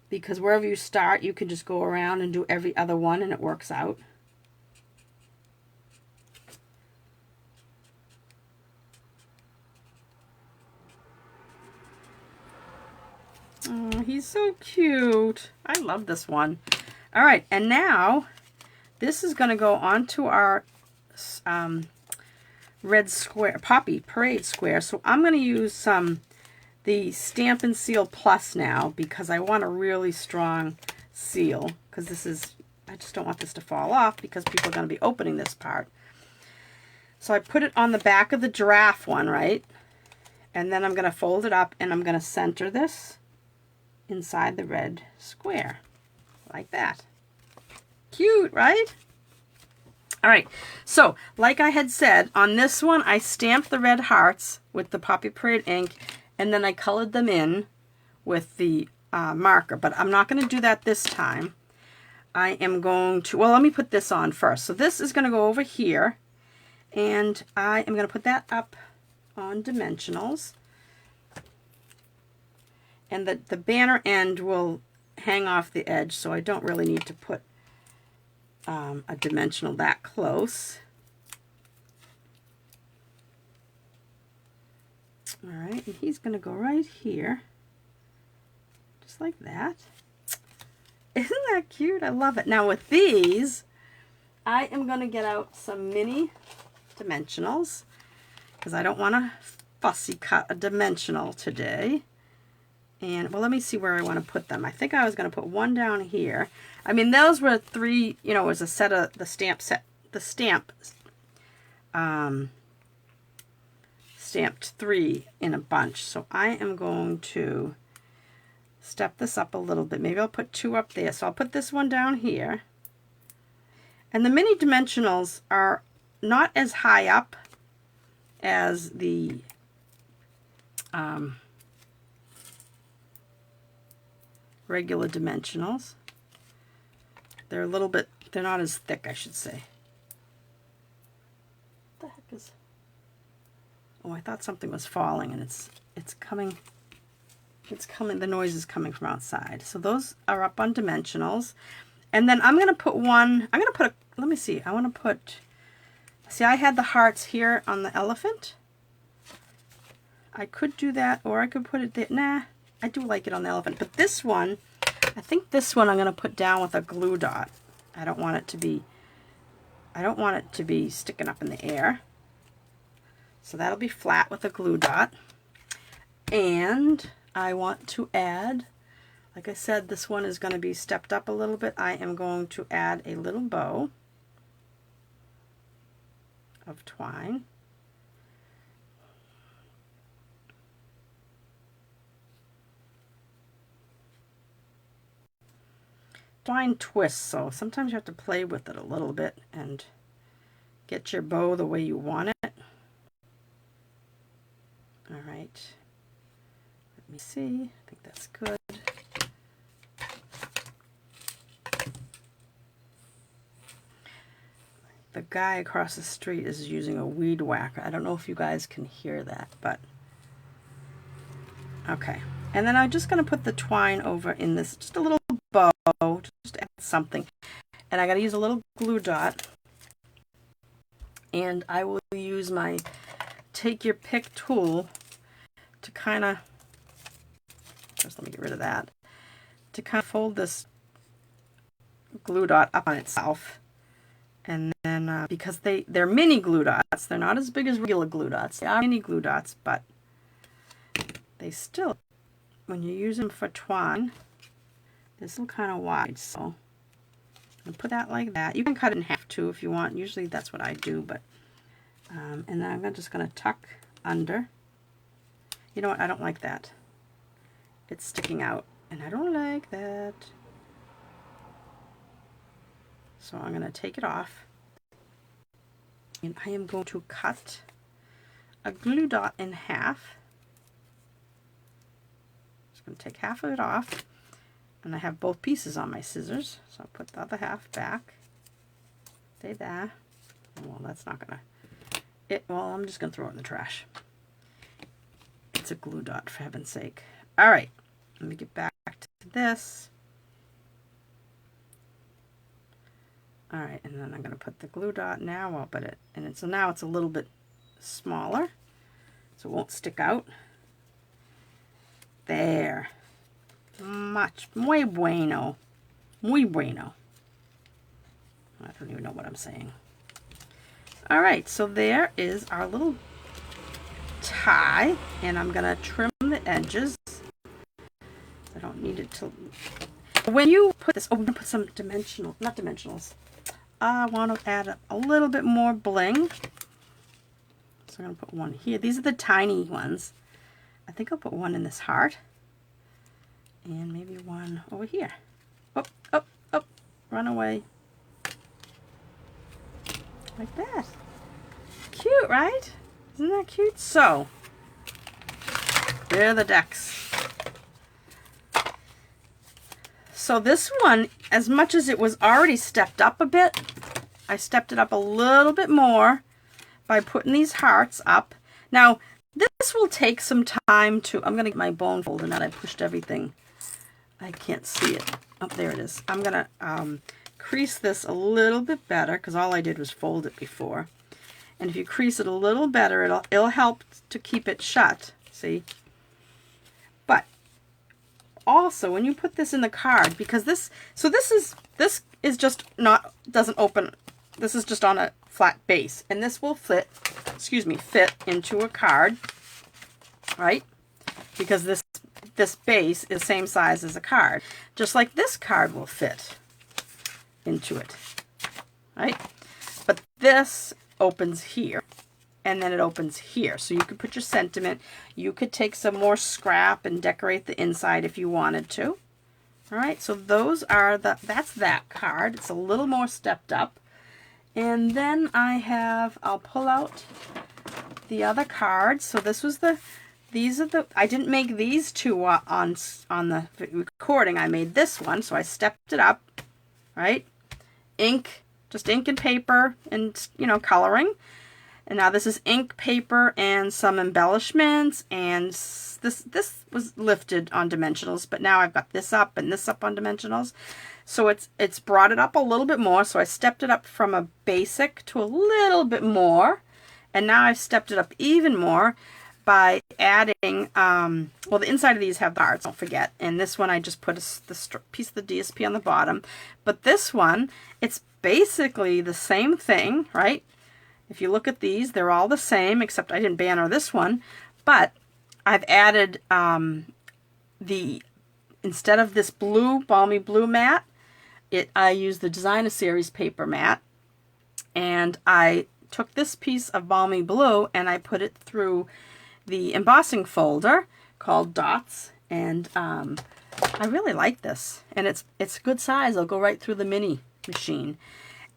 because wherever you start, you can just go around and do every other one and it works out. Oh, he's so cute. I love this one. All right, and now this is going to go onto our red square, poppy parade square. So I'm going to use the Stampin' Seal Plus now because I want a really strong seal, because this is, I just don't want this to fall off because people are going to be opening this part. So I put it on the back of the giraffe one, right? And then I'm going to fold it up and I'm going to center this inside the red square like that. Cute, right? All right, so like I had said, on this one I stamped the red hearts with the Poppy Parade ink and then I colored them in with the marker, but I'm not going to do that this time. I am going to, well, let me put this on first. So this is going to go over here and I am going to put that up on dimensionals. And the banner end will hang off the edge, so I don't really need to put a dimensional that close. All right, and he's going to go right here, just like that. Isn't that cute? I love it. Now with these, I am going to get out some mini dimensionals because I don't want to fussy cut a dimensional today. And, well, let me see where I want to put them. I think I was going to put one down here. I mean, those were three, you know, it was a set of the stamp stamped 3 in a bunch. So I am going to step this up a little bit. Maybe I'll put 2 up there. So I'll put this one down here. And the mini dimensionals are not as high up as the regular dimensionals. They're a little bit, they're not as thick, I should say. What the heck is... Oh, I thought something was falling, and it's coming. It's coming. The noise is coming from outside. So those are up on dimensionals. And then I'm going to put one, I'm going to put a, let me see, I want to put, see, I had the hearts here on the elephant. I could do that, or I could put it there. Nah, I do like it on the elephant. But this one, I think this one I'm going to put down with a glue dot. I don't want it to be sticking up in the air. So that'll be flat with a glue dot. And I want to add, like I said, this one is going to be stepped up a little bit. I am going to add a little bow of twine. Twine twists, so sometimes you have to play with it a little bit and get your bow the way you want it. All right. Let me see. I think that's good. The guy across the street is using a weed whacker. I don't know if you guys can hear that, but okay. And then I'm just going to put the twine over in this, just a little bow, just to add something. And I got to use a little glue dot. And I will use my take your pick tool to kind of, first let me get rid of that, to kind of fold this glue dot up on itself. And then, because they're mini glue dots, they're not as big as regular glue dots. They are mini glue dots, but they still, when you use them for twine, they're still kind of wide. So I'm put that like that. You can cut it in half too if you want. Usually that's what I do, but and then I'm just going to tuck under. You know what? I don't like that. It's sticking out, and I don't like that. So I'm going to take it off, and I am going to cut a glue dot in half. Just going to take half of it off, and I have both pieces on my scissors, so I'll put the other half back. Stay there. Well, that's not going to, well, I'm just going to throw it in the trash. It's a glue dot, for heaven's sake. All right, let me get back to this. All right, and then I'm going to put the glue dot now up at it, and so now it's a little bit smaller, so it won't stick out. There. Muy bueno. Muy bueno. I don't even know what I'm saying. All right, so there is our little tie, and I'm going to trim the edges. I don't need it to... When you put this... Oh, I'm going to put some dimensional... Not dimensionals. I want to add a little bit more bling. So I'm going to put one here. These are the tiny ones. I think I'll put one in this heart. And maybe one over here. Oh, oh, oh. Run away. Like that. Cute, right? Isn't that cute? So, there are the decks. So this one, as much as it was already stepped up a bit, I stepped it up a little bit more by putting these hearts up. Now, this will take some time to, I'm going to get my bone folder now that I pushed everything. I can't see it. Oh, there it is. I'm going to crease this a little bit better because all I did was fold it before. And if you crease it a little better, it'll help to keep it shut. See? But also, when you put this in the card, because this is just not, doesn't open, this is just on a flat base, and this will fit into a card, right? Because this base is the same size as a card, just like this card will fit into it, right? But this opens here, and then it opens here. So you could put your sentiment. You could take some more scrap and decorate the inside if you wanted to. All right, so those are that's that card. It's a little more stepped up. And then I'll pull out the other cards. So I didn't make these two on the recording. I made this one, so I stepped it up, right? Ink, just ink and paper and, coloring. And now this is ink, paper, and some embellishments, and this was lifted on dimensionals, but now I've got this up and this up on dimensionals. So it's brought it up a little bit more, so I stepped it up from a basic to a little bit more, and now I've stepped it up even more by adding, well, the inside of these have the cards, don't forget, and this one I just put the piece of the DSP on the bottom, but this one, it's basically the same thing, right? If you look at these, they're all the same, except I didn't banner this one, but I've added instead of this balmy blue mat, I used the Designer Series paper mat, and I took this piece of balmy blue and I put it through the embossing folder called Dots, and I really like this, and it's good size. It'll go right through the mini machine.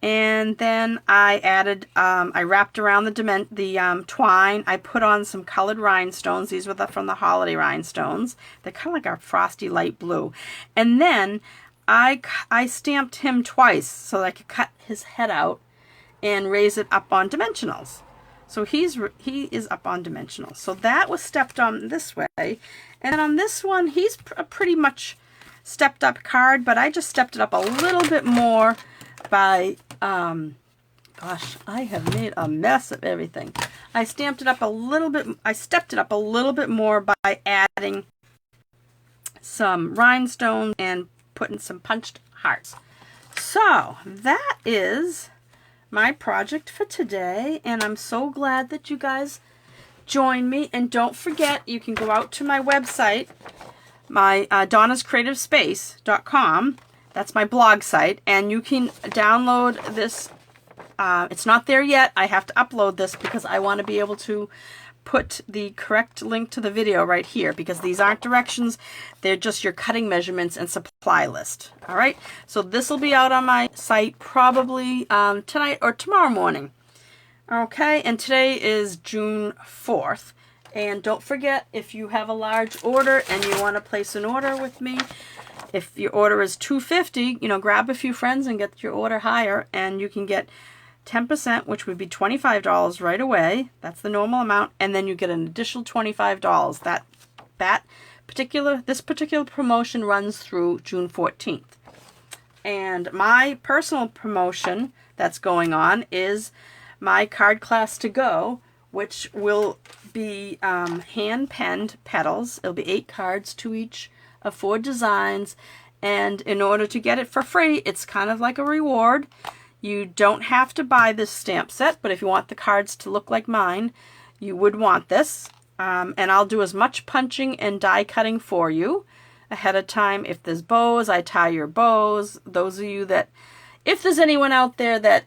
And then I added, I wrapped around the twine. I put on some colored rhinestones. These were from the holiday rhinestones. They're kind of like a frosty light blue. And then I stamped him twice so that I could cut his head out and raise it up on dimensionals. So he is up on dimensionals. So that was stepped on this way. And then on this one, he's a pretty much stepped up card, but I just stepped it up a little bit more by, gosh, I have made a mess of everything. I stamped it up a little bit, I stepped it up a little bit more by adding some rhinestones and putting some punched hearts. So that is my project for today, and I'm so glad that you guys joined me. And don't forget, you can go out to my website, my DonnasCreativeSpace.com. That's my blog site, and you can download this. It's not there yet. I have to upload this because I want to be able to put the correct link to the video right here, because these aren't directions. They're just your cutting measurements and supply list. All right, so this will be out on my site probably tonight or tomorrow morning. Okay, and today is June 4th. And don't forget, if you have a large order and you want to place an order with me, if your order is $250, grab a few friends and get your order higher, and you can get 10%, which would be $25 right away. That's the normal amount, and then you get an additional $25. This particular promotion runs through June 14th. And my personal promotion that's going on is my card class to go, which will be hand-penned petals. It'll be 8 cards, 2 each of 4 designs, and in order to get it for free, it's kind of like a reward. You don't have to buy this stamp set, but if you want the cards to look like mine, you would want this. And I'll do as much punching and die cutting for you ahead of time. If there's bows, I tie your bows. Those of you that, if there's anyone out there that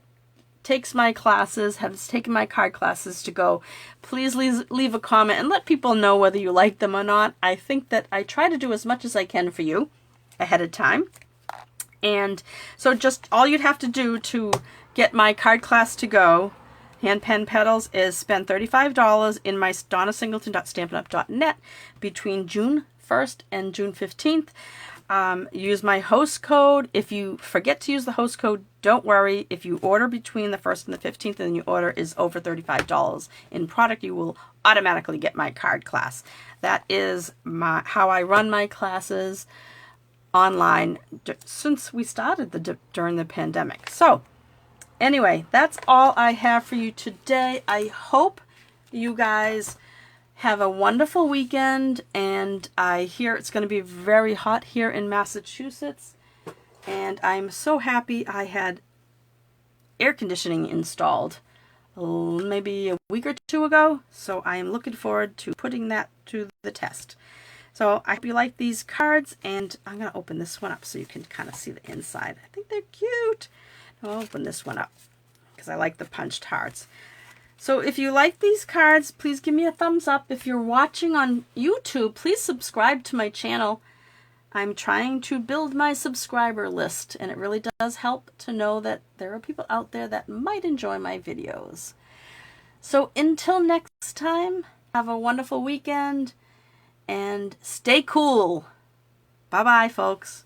takes my classes, has taken my card classes to go, please leave a comment and let people know whether you like them or not. I think that I try to do as much as I can for you ahead of time. And so just all you'd have to do to get my card class to go, hand pen petals, is spend $35 in my donnasingleton.stampinup.net between June 1st and June 15th. Use my host code. If you forget to use the host code, don't worry. If you order between the 1st and the 15th and your order is over $35 in product, you will automatically get my card class. That is how I run my classes online since we started during the pandemic. So anyway, that's all I have for you today. I hope you guys have a wonderful weekend, and I hear it's going to be very hot here in Massachusetts, and I'm so happy I had air conditioning installed maybe a week or 2 ago, so I am looking forward to putting that to the test. So I hope you like these cards, and I'm going to open this one up so you can kind of see the inside. I think they're cute. I'll open this one up. because I like the punched hearts. So if you like these cards, please give me a thumbs up. If you're watching on YouTube, please subscribe to my channel. I'm trying to build my subscriber list, and it really does help to know that there are people out there that might enjoy my videos. So until next time, have a wonderful weekend and stay cool. Bye-bye, folks.